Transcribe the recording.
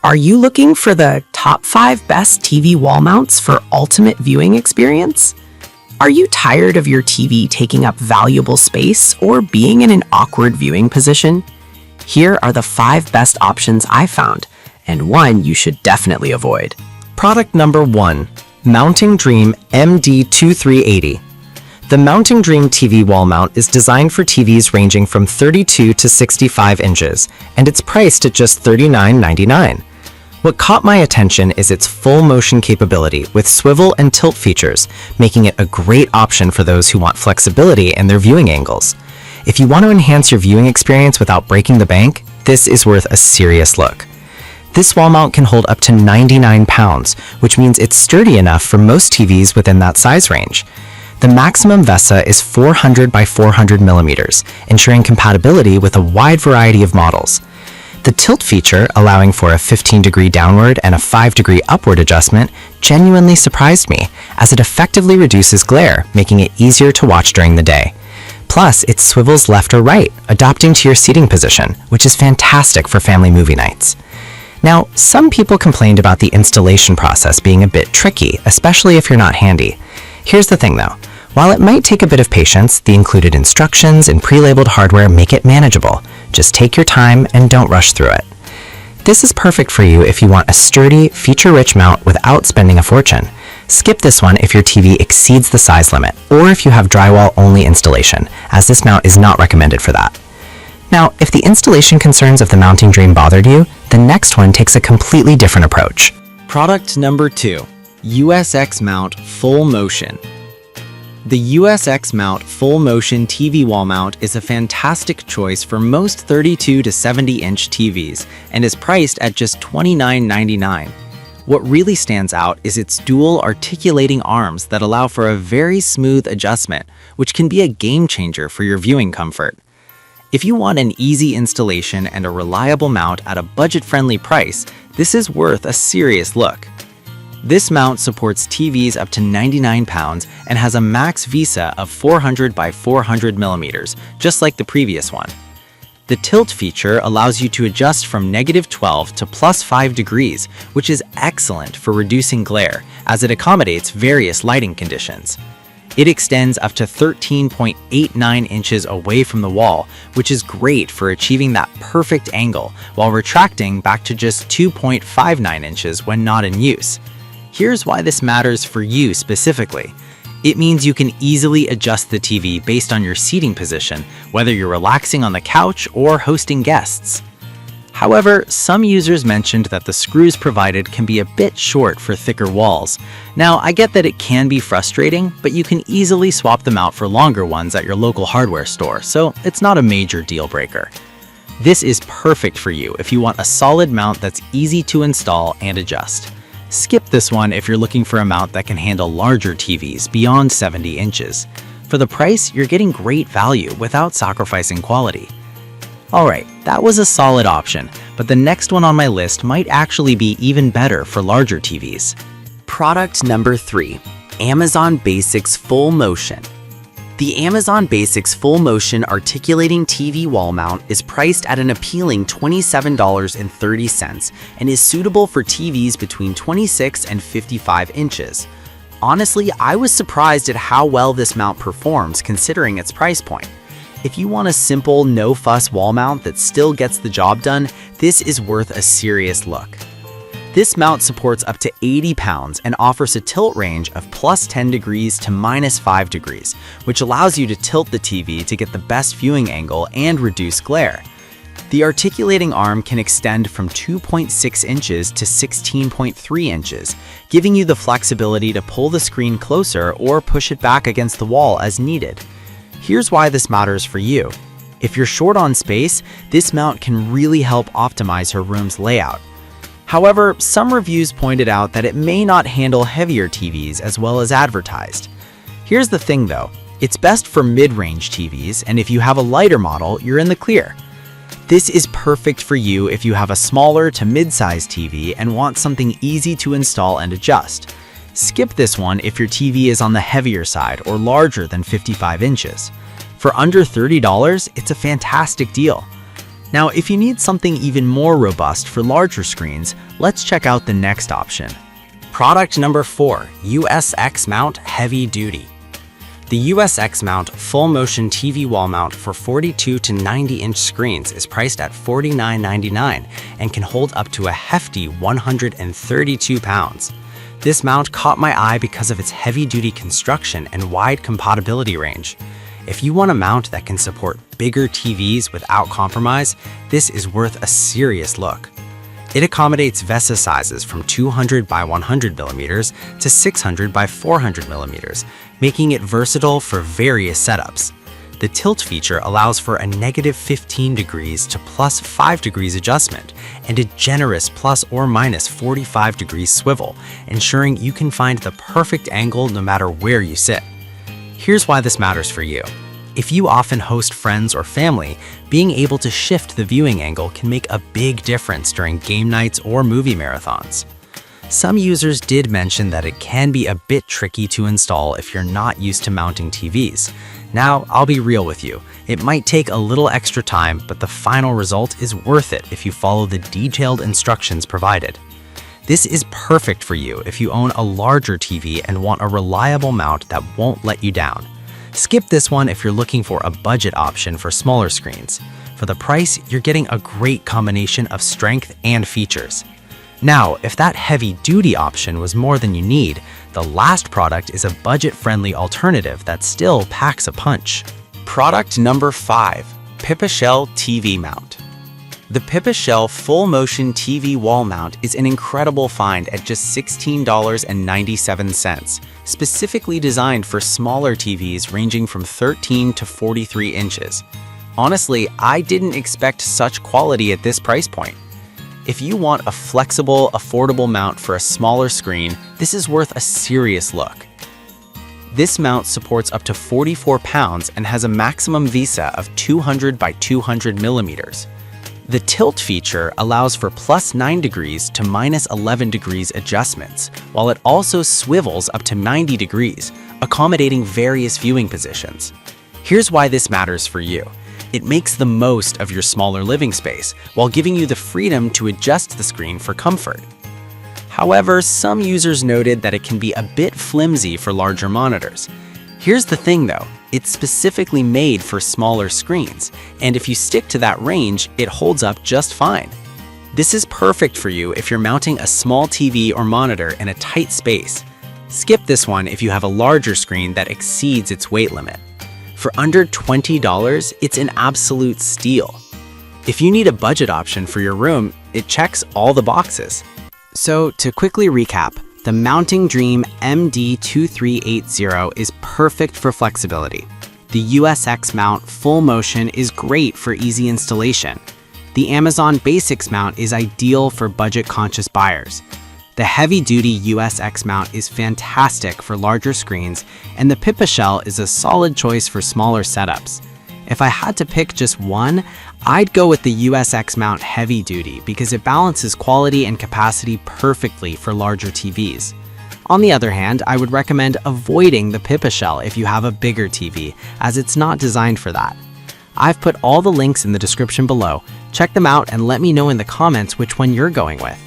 Are you looking for the top 5 best TV wall mounts for ultimate viewing experience? Are you tired of your TV taking up valuable space or being in an awkward viewing position? Here are the 5 best options I found, and one you should definitely avoid. Product number 1. Mounting Dream MD2380. The Mounting Dream TV wall mount is designed for TVs ranging from 32 to 65 inches, and it's priced at just $39.99. What caught my attention is its full motion capability with swivel and tilt features, making it a great option for those who want flexibility in their viewing angles. If you want to enhance your viewing experience without breaking the bank, this is worth a serious look. This wall mount can hold up to 99 pounds, which means it's sturdy enough for most TVs within that size range. The maximum VESA is 400 by 400 millimeters, ensuring compatibility with a wide variety of models. The tilt feature, allowing for a 15-degree downward and a 5-degree upward adjustment, genuinely surprised me, as it effectively reduces glare, making it easier to watch during the day. Plus, it swivels left or right, adapting to your seating position, which is fantastic for family movie nights. Now, some people complained about the installation process being a bit tricky, especially if you're not handy. Here's the thing though. While it might take a bit of patience, the included instructions and pre-labeled hardware make it manageable. Just take your time and don't rush through it. This is perfect for you if you want a sturdy, feature-rich mount without spending a fortune. Skip this one if your TV exceeds the size limit, or if you have drywall-only installation, as this mount is not recommended for that. Now, if the installation concerns of the Mounting Dream bothered you, the next one takes a completely different approach. Product number 2. USX Mount Full Motion. The USX Mount Full Motion TV wall mount is a fantastic choice for most 32 to 70-inch TVs and is priced at just $29.99. What really stands out is its dual articulating arms that allow for a very smooth adjustment, which can be a game changer for your viewing comfort. If you want an easy installation and a reliable mount at a budget-friendly price, this is worth a serious look. This mount supports TVs up to 99 pounds and has a max VESA of 400 by 400 millimeters, just like the previous one. The tilt feature allows you to adjust from -12 to +5 degrees, which is excellent for reducing glare, as it accommodates various lighting conditions. It extends up to 13.89 inches away from the wall, which is great for achieving that perfect angle, while retracting back to just 2.59 inches when not in use. Here's why this matters for you specifically. It means you can easily adjust the TV based on your seating position, whether you're relaxing on the couch or hosting guests. However, some users mentioned that the screws provided can be a bit short for thicker walls. Now, I get that it can be frustrating, but you can easily swap them out for longer ones at your local hardware store, so it's not a major deal breaker. This is perfect for you if you want a solid mount that's easy to install and adjust. Skip this one if you're looking for a mount that can handle larger TVs beyond 70 inches. For the price, you're getting great value without sacrificing quality. Alright, that was a solid option, but the next one on my list might actually be even better for larger TVs. Product number 3. Amazon Basics Full Motion. The Amazon Basics Full Motion Articulating TV Wall Mount is priced at an appealing $27.30 and is suitable for TVs between 26 and 55 inches. Honestly, I was surprised at how well this mount performs considering its price point. If you want a simple, no-fuss wall mount that still gets the job done, this is worth a serious look. This mount supports up to 80 pounds and offers a tilt range of +10 degrees to -5 degrees, which allows you to tilt the TV to get the best viewing angle and reduce glare. The articulating arm can extend from 2.6 inches to 16.3 inches, giving you the flexibility to pull the screen closer or push it back against the wall as needed. Here's why this matters for you. If you're short on space, this mount can really help optimize your room's layout. However, some reviews pointed out that it may not handle heavier TVs as well as advertised. Here's the thing though, it's best for mid-range TVs, and if you have a lighter model, you're in the clear. This is perfect for you if you have a smaller to mid-sized TV and want something easy to install and adjust. Skip this one if your TV is on the heavier side or larger than 55 inches. For under $30, it's a fantastic deal. Now, if you need something even more robust for larger screens, let's check out the next option. Product number 4, USX Mount Heavy Duty. The USX Mount Full Motion TV Wall Mount for 42 to 90-inch screens is priced at $49.99 and can hold up to a hefty 132 pounds. This mount caught my eye because of its heavy-duty construction and wide compatibility range. If you want a mount that can support bigger TVs without compromise, this is worth a serious look. It accommodates VESA sizes from 200 by 100 millimeters to 600 by 400 millimeters, making it versatile for various setups. The tilt feature allows for a -15 degrees to +5 degrees adjustment and a generous plus or minus 45 degrees swivel, ensuring you can find the perfect angle no matter where you sit. Here's why this matters for you. If you often host friends or family, being able to shift the viewing angle can make a big difference during game nights or movie marathons. Some users did mention that it can be a bit tricky to install if you're not used to mounting TVs. Now, I'll be real with you. It might take a little extra time, but the final result is worth it if you follow the detailed instructions provided. This is perfect for you if you own a larger TV and want a reliable mount that won't let you down. Skip this one if you're looking for a budget option for smaller screens. For the price, you're getting a great combination of strength and features. Now, if that heavy-duty option was more than you need, the last product is a budget-friendly alternative that still packs a punch. Product number 5, Pipashell TV Mount. The Pipashell Full Motion TV Wall Mount is an incredible find at just $16.97, specifically designed for smaller TVs ranging from 13 to 43 inches. Honestly, I didn't expect such quality at this price point. If you want a flexible, affordable mount for a smaller screen, this is worth a serious look. This mount supports up to 44 pounds and has a maximum VESA of 200 by 200 millimeters. The tilt feature allows for +9 degrees to -11 degrees adjustments, while it also swivels up to 90 degrees, accommodating various viewing positions. Here's why this matters for you. It makes the most of your smaller living space, while giving you the freedom to adjust the screen for comfort. However, some users noted that it can be a bit flimsy for larger monitors. Here's the thing though, it's specifically made for smaller screens, and if you stick to that range, it holds up just fine. This is perfect for you if you're mounting a small TV or monitor in a tight space. Skip this one if you have a larger screen that exceeds its weight limit. For under $20, it's an absolute steal. If you need a budget option for your room, it checks all the boxes. So to quickly recap, the Mounting Dream MD2380 is perfect for flexibility. The USX Mount Full Motion is great for easy installation. The Amazon Basics Mount is ideal for budget-conscious buyers. The heavy-duty USX mount is fantastic for larger screens, and the Pipashell is a solid choice for smaller setups. If I had to pick just one, I'd go with the USX mount Heavy Duty because it balances quality and capacity perfectly for larger TVs. On the other hand, I would recommend avoiding the Pipashell if you have a bigger TV, as it's not designed for that. I've put all the links in the description below. Check them out and let me know in the comments which one you're going with.